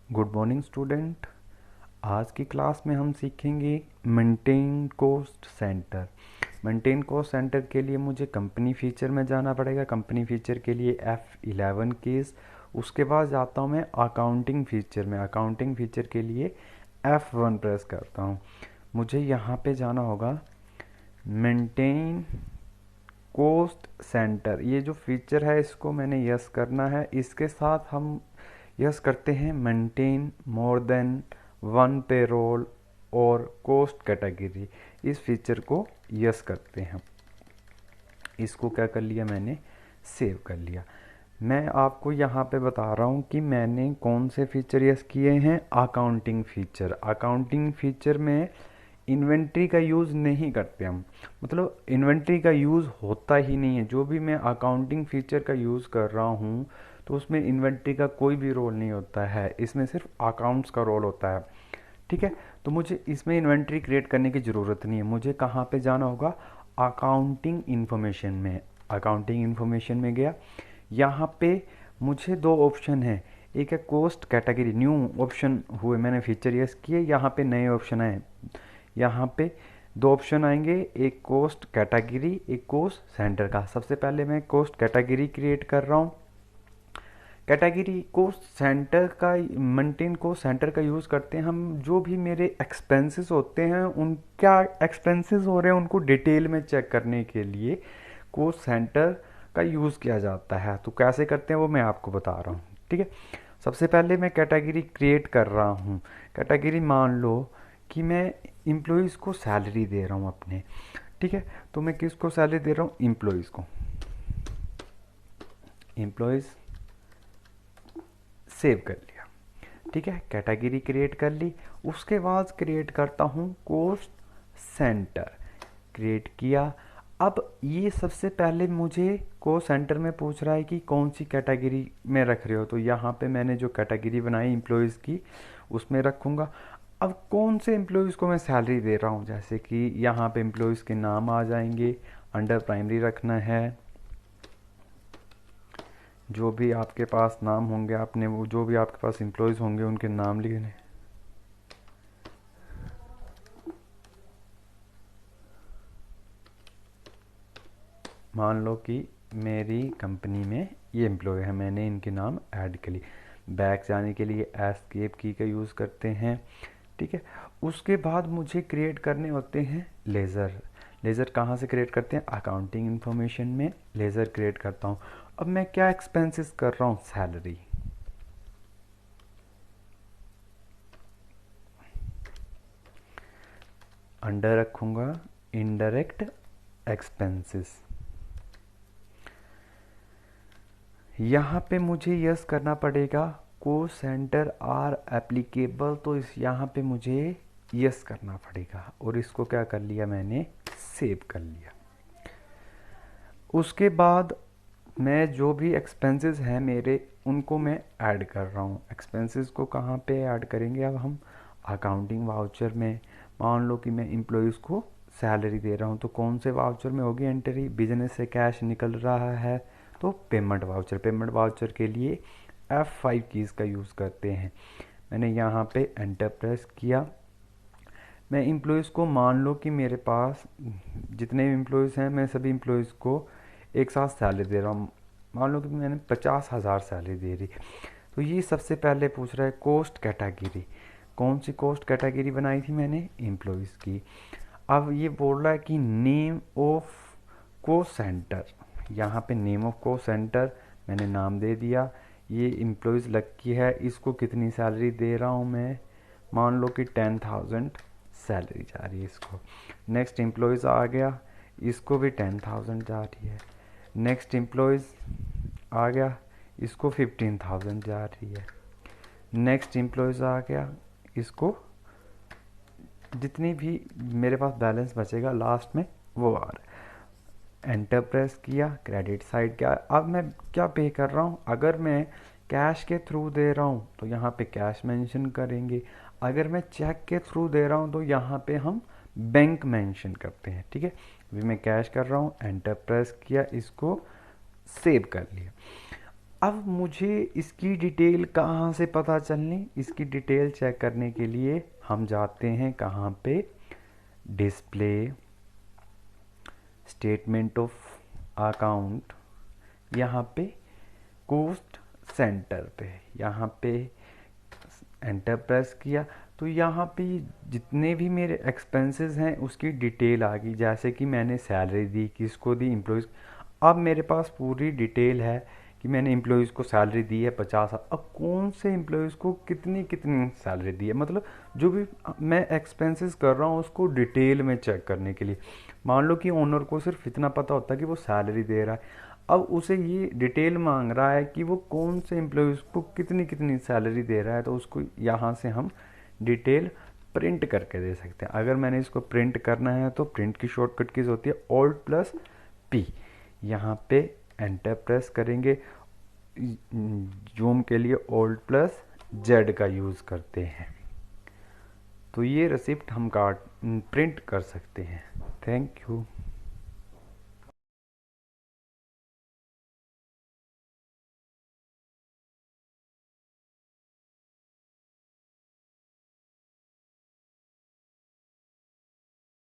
Good morning student. आज की class में हम सीखेंगे maintain cost centre. Maintain cost centre के लिए मुझे कंपनी फीचर में जाना पड़ेगा। कंपनी फीचर के लिए F11 कीज़। उसके बाद जाता हूँ मैं अकाउंटिंग फीचर में। अकाउंटिंग फीचर के लिए F1 प्रेस करता हूँ। मुझे यहाँ पे जाना होगा मेंटेन कॉस्ट सेंटर। ये जो फीचर है इसको मैंने यस करना है। इसके साथ हम यस करते हैं maintain more than one payroll और कॉस्ट कैटेगरी। इस फीचर को यस करते हैं। इसको क्या कर लिया मैंने, सेव कर लिया। मैं आपको यहाँ पे बता रहा हूँ कि मैंने कौन से फीचर यस किए हैं। Accounting feature. अकाउंटिंग फीचर में इन्वेंट्री का यूज़ नहीं करते हम, मतलब इन्वेंट्री का यूज़ होता ही नहीं है। जो भी मैं अकाउंटिंग फीचर का यूज़ कर रहा हूँ तो उसमें इन्वेंट्री का कोई भी रोल नहीं होता है, इसमें सिर्फ अकाउंट्स का रोल होता है। ठीक है, तो मुझे इसमें इन्वेंट्री क्रिएट करने की ज़रूरत नहीं है। मुझे कहाँ पे जाना होगा, अकाउंटिंग इन्फॉर्मेशन में। अकाउंटिंग इन्फॉर्मेशन में गया। यहाँ पे मुझे दो ऑप्शन है। एक है कोस्ट कैटेगरी, न्यू ऑप्शन हुए, मैंने फीचर यस किए, यहाँ पे नए ऑप्शन आए। यहाँ पे दो ऑप्शन आएंगे, एक कोस्ट कैटेगरी, एक कोस्ट सेंटर का। सबसे पहले मैं कोस्ट कैटेगरी क्रिएट कर रहा हूँ। कैटेगरी को सेंटर का, मेंटेन को सेंटर का यूज़ करते हैं हम। जो भी मेरे एक्सपेंसेस होते हैं, उन क्या एक्सपेंसेस हो रहे हैं उनको डिटेल में चेक करने के लिए को सेंटर का यूज़ किया जाता है। तो कैसे करते हैं वो मैं आपको बता रहा हूँ। ठीक है, सबसे पहले मैं कैटेगरी क्रिएट कर रहा हूँ। कैटेगरी मान लो कि मैं इम्प्लॉइज़ को सैलरी दे रहा हूँ अपने। ठीक है, तो मैं किसको सैलरी दे रहा हूँ, इम्प्लॉइज़ को। एम्प्लॉयज़ सेव कर लिया। ठीक है, कैटेगरी क्रिएट कर ली। उसके बाद क्रिएट करता हूँ कोस्ट सेंटर। क्रिएट किया। अब ये सबसे पहले मुझे कोस्ट सेंटर में पूछ रहा है कि कौन सी कैटेगरी में रख रहे हो। तो यहाँ पे मैंने जो कैटेगरी बनाई एम्प्लॉयज़ की उसमें रखूँगा। अब कौन से एम्प्लॉयज़ को मैं सैलरी दे रहा हूँ, जैसे कि यहाँ पे एम्प्लॉयज़ के नाम आ जाएंगे। अंडर प्राइमरी रखना है। जो भी आपके पास नाम होंगे, आपने वो जो भी आपके पास एम्प्लॉयज़ होंगे उनके नाम लिखने। मान लो कि मेरी कंपनी में ये एम्प्लॉय है, मैंने इनके नाम ऐड कर लिए। बैक जाने के लिए एस्केप की का यूज़ करते हैं। ठीक है, उसके बाद मुझे क्रिएट करने होते हैं लेज़र। लेज़र कहाँ से क्रिएट करते हैं, अकाउंटिंग इन्फॉर्मेशन में लेज़र क्रिएट करता हूँ। अब मैं क्या एक्सपेंसेस कर रहा हूँ, सैलरी। अंडर रखूँगा इनडायरेक्ट एक्सपेंसेस। यहाँ पे मुझे यस करना पड़ेगा को सेंटर आर एप्लीकेबल, तो इस यहाँ पे मुझे यस करना पड़ेगा। और इसको क्या कर लिया मैंने, सेव कर लिया। उसके बाद मैं जो भी एक्सपेंसेस हैं मेरे उनको मैं ऐड कर रहा हूँ। एक्सपेंसेस को कहाँ पे ऐड करेंगे अब हम, अकाउंटिंग वाउचर में। मान लो कि मैं एम्प्लॉयज़ को सैलरी दे रहा हूँ, तो कौन से वाउचर में होगी एंट्री, बिजनेस से कैश निकल रहा है तो पेमेंट वाउचर। पेमेंट वाउचर के लिए F5 कीज़ का यूज़ करते हैं। मैंने यहाँ पे एंटर प्रेस किया। मैं एम्प्लॉयज़ को, मान लो कि मेरे पास जितने भी एम्प्लॉयज़ हैं मैं सभी एम्प्लॉयज़ को एक साथ सैलरी दे रहा हूँ। मान लो कि मैंने 50,000 सैलरी दे दी। तो ये सबसे पहले पूछ रहा है कोस्ट कैटेगरी। कौन सी कोस्ट कैटेगरी बनाई थी मैंने, एम्प्लॉयज़ की। अब ये बोल रहा है कि नेम ऑफ को सेंटर। यहाँ पे नेम ऑफ को सेंटर मैंने नाम दे दिया। ये एम्प्लॉयज़ लकी है, इसको कितनी सैलरी दे रहा हूँ मैं, मान लो कि 10,000 सैलरी जा रही है इसको। नेक्स्ट एम्प्लॉयज़ आ गया, इसको भी 10,000 जा रही है। नेक्स्ट एम्प्लॉयज़ आ गया, इसको 15,000 जा रही है। नेक्स्ट एम्प्लॉयज़ आ गया, इसको जितनी भी मेरे पास बैलेंस बचेगा लास्ट में वो आ रहा है। एंटर प्रेस किया, क्रेडिट साइड क्या, अब मैं क्या पे कर रहा हूँ। अगर मैं कैश के थ्रू दे रहा हूँ तो यहाँ पे कैश मेंशन करेंगे। अगर मैं चेक के थ्रू दे रहा हूँ तो यहाँ पे हम बैंक मेंशन करते हैं। ठीक है, अभी मैं कैश कर रहा हूँ, एंटर प्रेस किया, इसको सेव कर लिया। अब मुझे इसकी डिटेल कहाँ से पता चलनी, इसकी डिटेल चेक करने के लिए हम जाते हैं कहाँ पे, डिस्प्ले, स्टेटमेंट ऑफ अकाउंट, यहाँ पे कॉस्ट सेंटर पे, यहाँ पे एंटर प्रेस किया तो यहाँ पे जितने भी मेरे एक्सपेंसेस हैं उसकी डिटेल आ गई। जैसे कि मैंने सैलरी दी, किसको दी, एम्प्लॉयज़। अब मेरे पास पूरी डिटेल है कि मैंने एम्प्लॉयज़ को सैलरी दी है 50। अब कौन से एम्प्लॉयज़ को कितनी कितनी सैलरी दी है, मतलब जो भी मैं एक्सपेंसेस कर रहा हूँ उसको डिटेल में चेक करने के लिए। मान लो कि ओनर को सिर्फ इतना पता होता है कि वो सैलरी दे रहा है, अब उसे ये डिटेल मांग रहा है कि वो कौन से एम्प्लॉयज़ को कितनी कितनी सैलरी दे रहा है, तो उसको यहाँ से हम डिटेल प्रिंट करके दे सकते हैं। अगर मैंने इसको प्रिंट करना है तो प्रिंट की शॉर्टकट कीज होती है Alt+P। यहाँ पे एंटर प्रेस करेंगे, जूम के लिए Alt+Z का यूज़ करते हैं, तो ये रिसिप्ट हम प्रिंट कर सकते हैं। Thank you.